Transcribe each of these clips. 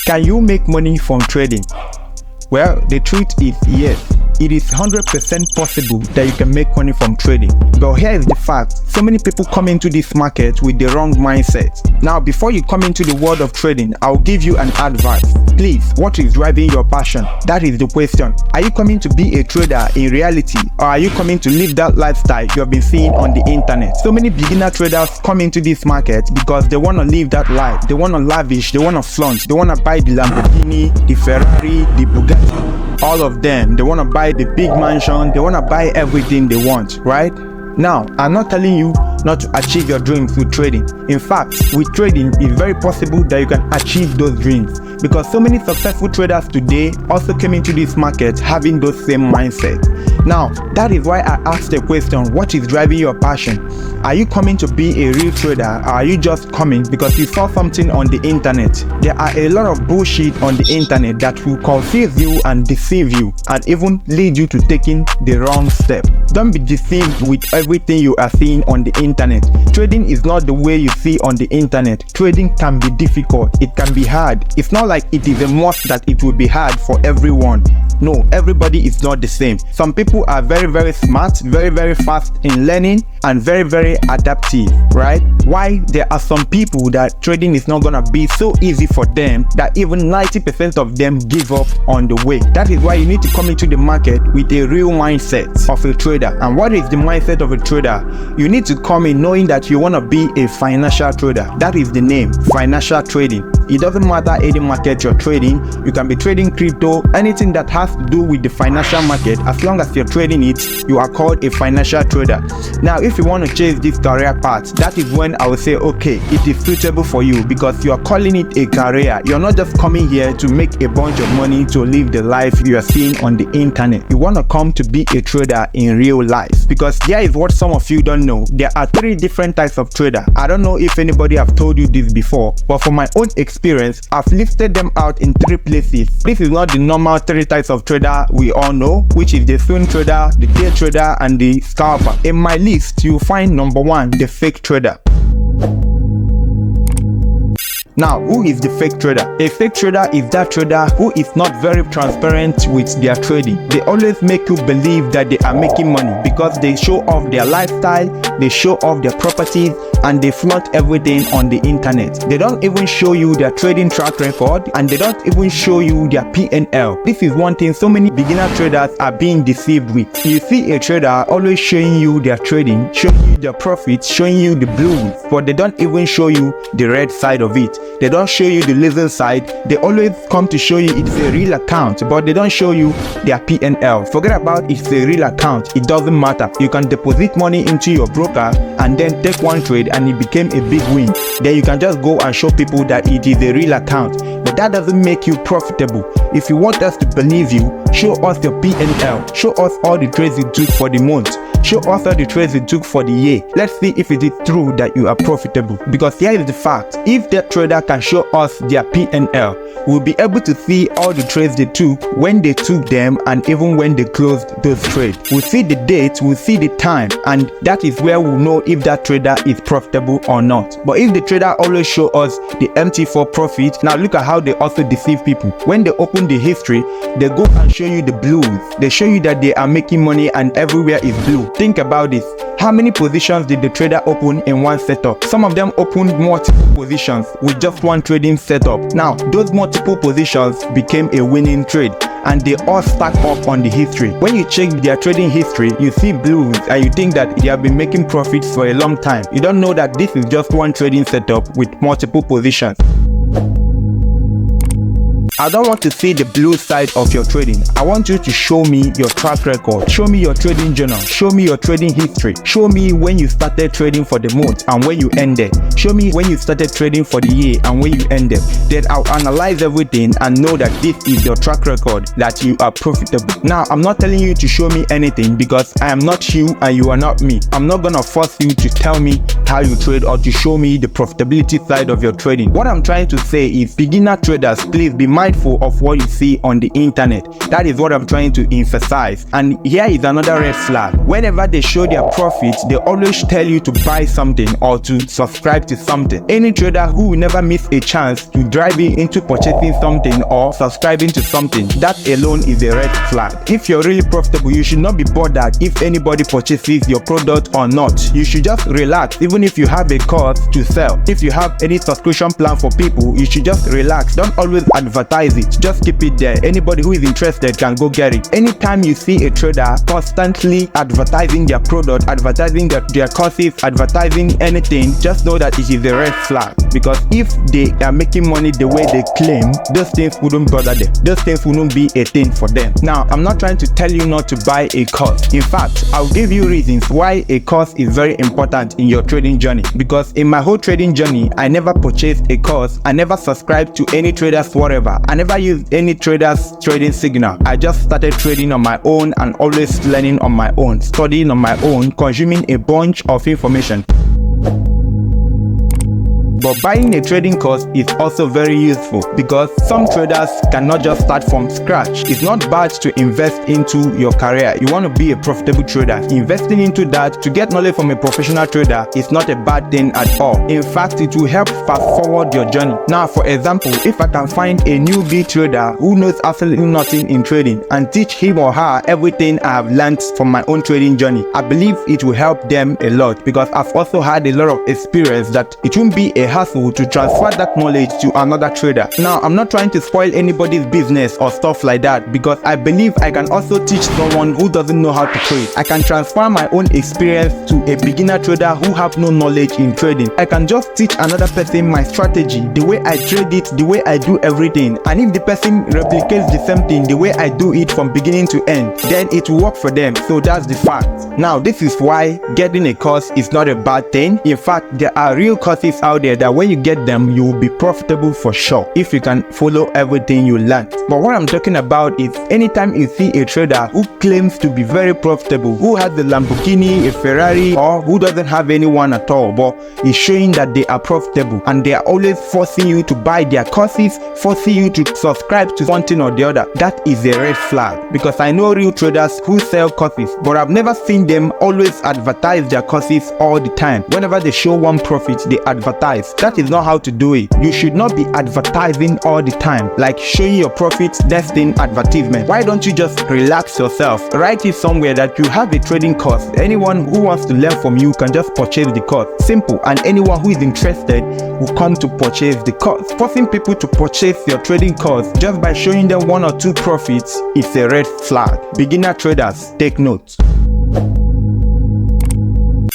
Can you make money from trading? Well, the truth is yes. It is 100% possible that you can make money from trading. But here is the fact. So many people come into this market with the wrong mindset. Now, before you come into the world of trading, I'll give you an advice. Please, what is driving your passion? That is the question. Are you coming to be a trader in reality, or are you coming to live that lifestyle you have been seeing on the internet? So many beginner traders come into this market because they want to live that life. They want to lavish, they want to flaunt, they want to buy the Lamborghini, the Ferrari, the Bugatti. All of them, they want to buy the big mansion, they want to buy everything they want, right? Now, I'm not telling you not to achieve your dreams with trading. In fact, with trading, it's very possible that you can achieve those dreams, because so many successful traders today also came into this market having those same mindset. Now, that is why I asked the question, what is driving your passion? Are you coming to be a real trader, or are you just coming because you saw something on the internet? There are a lot of bullshit on the internet that will confuse you and deceive you, and even lead you to taking the wrong step. Don't be deceived with everything you are seeing on the internet. Trading is not the way you see on the internet. Trading can be difficult, it can be hard. It's not like it is a must that it will be hard for everyone. No, everybody is not the same. Some people are very smart, very fast in learning, and very adaptive, right? Why there are some people that trading is not gonna be so easy for them that even 90% of them give up on the way. That is why you need to come into the market with a real mindset of a trader. And what is the mindset of a trader? You need to come in knowing that you want to be a financial trader. That is the name, financial trading. It doesn't matter any market you're trading. You can be trading crypto, anything that has to do with the financial market. As long as you're trading it, you are called a financial trader. Now, if you want to chase this career path, that is when I will say, okay, it is suitable for you, because you are calling it a career. You're not just coming here to make a bunch of money to live the life you are seeing on the internet. You want to come to be a trader in real life, because here is what some of you don't know. There are 3 different types of trader. I don't know if anybody have told you this before, but from my own experience, I've listed them out in 3 places. This is not the normal 3 types of trader we all know, which is the swing trader, the day trader, and the scalper. In my list, you'll find number 1, the fake trader. Now, who is the fake trader? A fake trader is that trader who is not very transparent with their trading. They always make you believe that they are making money because they show off their lifestyle, they show off their properties, and they flaunt everything on the internet. They don't even show you their trading track record, and they don't even show you their P&L. This is one thing so many beginner traders are being deceived with. You see a trader always showing you their trading, showing you their profits, showing you the blues, but they don't even show you the red side of it. They don't show you the losing side. They always come to show you it's a real account, but they don't show you their P&L. Forget about it's a real account. It doesn't matter. You can deposit money into your broker and then take one trade and it became a big win. Then you can just go and show people that it is a real account. But that doesn't make you profitable. If you want us to believe you, show us your P&L. Show us all the trades you took for the month. Show us all the trades you took for the year. Let's see if it is true that you are profitable. Because here is the fact. If that trader can show us their P&L, we'll be able to see all the trades they took, when they took them, and even when they closed those trades. We'll see the date, we'll see the time, and that is where we'll know if that trader is profitable or not. But if the trader always show us the MT4 profit, now look at how they also deceive people. When they open the history, they go and show you the blues. They show you that they are making money and everywhere is blue. Think about this. How many positions did the trader open in one setup? Some of them opened multiple positions with just one trading setup. Now, those multiple positions became a winning trade, and they all stack up on the history. When you check their trading history, you see blues and you think that they have been making profits for a long time. You don't know that this is just one trading setup with multiple positions. I don't want to see the blue side of your trading. I want you to show me your track record. Show me your trading journal. Show me your trading history. Show me when you started trading for the month and when you ended. Show me when you started trading for the year and when you ended. Then I'll analyze everything and know that this is your track record, that you are profitable. Now, I'm not telling you to show me anything because I am not you and you are not me. I'm not gonna force you to tell me how you trade or to show me the profitability side of your trading. What I'm trying to say is, beginner traders, please be mindful prideful of what you see on the internet. That is what I'm trying to emphasize. And here is another red flag. Whenever they show their profits, they always tell you to buy something or to subscribe to something. Any trader who will never miss a chance to drive you into purchasing something or subscribing to something, that alone is a red flag. If you're really profitable, you should not be bothered if anybody purchases your product or not. You should just relax. Even if you have a course to sell, if you have any subscription plan for people, you should just relax. Don't always advertise it. Just keep it there. Anybody who is interested can go get it. Anytime you see a trader constantly advertising their product, advertising their courses, advertising anything, just know that it is a red flag. Because if they are making money the way they claim, those things wouldn't bother them. Those things wouldn't be a thing for them. Now, I'm not trying to tell you not to buy a course. In fact, I'll give you reasons why a course is very important in your trading journey. Because in my whole trading journey, I never purchased a course. I never subscribed to any traders whatever. I never used any traders trading signal. I just started trading on my own and always learning on my own, studying on my own, consuming a bunch of information. But buying a trading course is also very useful because some traders cannot just start from scratch. It's not bad to invest into your career. You want to be a profitable trader. Investing into that to get knowledge from a professional trader is not a bad thing at all. In fact, it will help fast forward your journey. Now, for example, if I can find a newbie trader who knows absolutely nothing in trading and teach him or her everything I have learned from my own trading journey, I believe it will help them a lot because I've also had a lot of experience that it won't be a hassle to transfer that knowledge to another trader. Now, I'm not trying to spoil anybody's business or stuff like that because I believe I can also teach someone who doesn't know how to trade. I can transfer my own experience to a beginner trader who have no knowledge in trading. I can just teach another person my strategy, the way I trade it, the way I do everything. And if the person replicates the same thing, the way I do it from beginning to end, then it will work for them. So that's the fact. Now, this is why getting a course is not a bad thing. In fact, there are real courses out there that when you get them, you will be profitable for sure if you can follow everything you learn. But what I'm talking about is anytime you see a trader who claims to be very profitable, who has a Lamborghini, a Ferrari, or who doesn't have anyone at all, but is showing that they are profitable and they are always forcing you to buy their courses, forcing you to subscribe to something or the other, that is a red flag. Because I know real traders who sell courses, but I've never seen them always advertise their courses all the time. Whenever they show one profit, they advertise. That is not how to do it. You should not be advertising all the time, like showing your profits, destined advertisement. Why don't you just relax yourself? Write it somewhere that you have a trading course. Anyone who wants to learn from you can just purchase the course. Simple. And anyone who is interested will come to purchase the course. Forcing people to purchase your trading course just by showing them one or two profits is a red flag. Beginner traders, take note.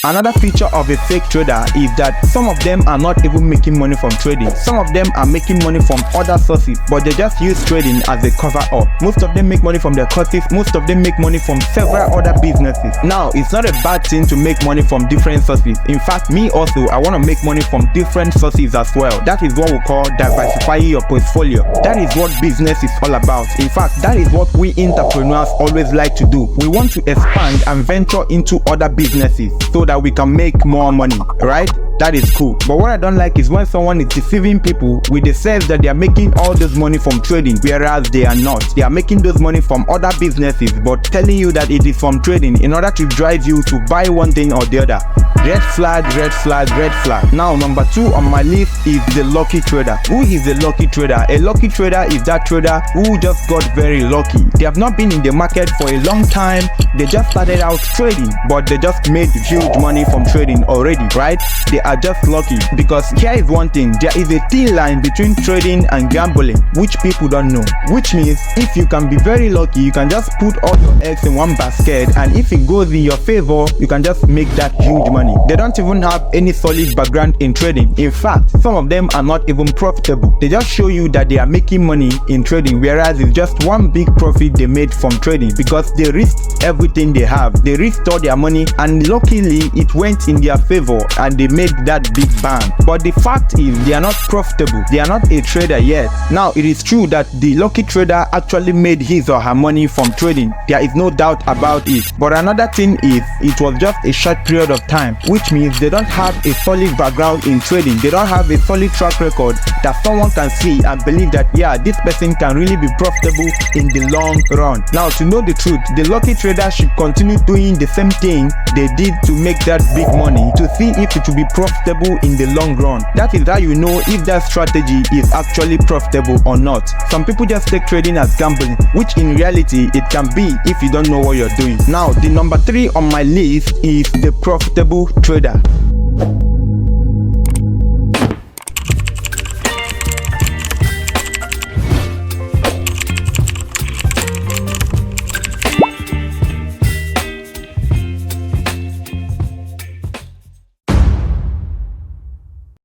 Another feature of a fake trader is that some of them are not even making money from trading. Some of them are making money from other sources, but they just use trading as a cover up. Most of them make money from their courses. Most of them make money from several other businesses. Now, it's not a bad thing to make money from different sources. In fact, me also, I want to make money from different sources as well. That is what we call diversifying your portfolio. That is what business is all about. In fact, that is what we entrepreneurs always like to do. We want to expand and venture into other businesses so that we can make more money, right? That is cool. But what I don't like is when someone is deceiving people with the sense that they are making all this money from trading, whereas they are not. They are making those money from other businesses, but telling you that it is from trading in order to drive you to buy one thing or the other. Red flag, red flag, red flag. Now, number 2 on my list is the lucky trader. Who is a lucky trader? A lucky trader is that trader who just got very lucky. They have not been in the market for a long time. They just started out trading, but they just made huge money from trading already, right? They are just lucky. Because here is one thing, there is a thin line between trading and gambling, which people don't know. Which means if you can be very lucky, you can just put all your eggs in one basket, and if it goes in your favor, you can just make that huge money. They don't even have any solid background in trading. In fact, some of them are not even profitable. They just show you that they are making money in trading, whereas it's just one big profit they made from trading because they risked everything they have. They risked all their money, and luckily it went in their favor and they made that big bang. But the fact is they are not profitable. They are not a trader yet. Now, it is true that the lucky trader actually made his or her money from trading. There is no doubt about it. But another thing is, it was just a short period of time, which means they don't have a solid background in trading. They don't have a solid track record that someone can see and believe that, yeah, this person can really be profitable in the long run. Now, to know the truth, the lucky trader should continue doing the same thing they did to make that big money to see if it will be profitable in the long run. That is how you know if that strategy is actually profitable or not. Some people just take trading as gambling, which in reality it can be if you don't know what you're doing. Now, the number 3 on my list is the profitable trader.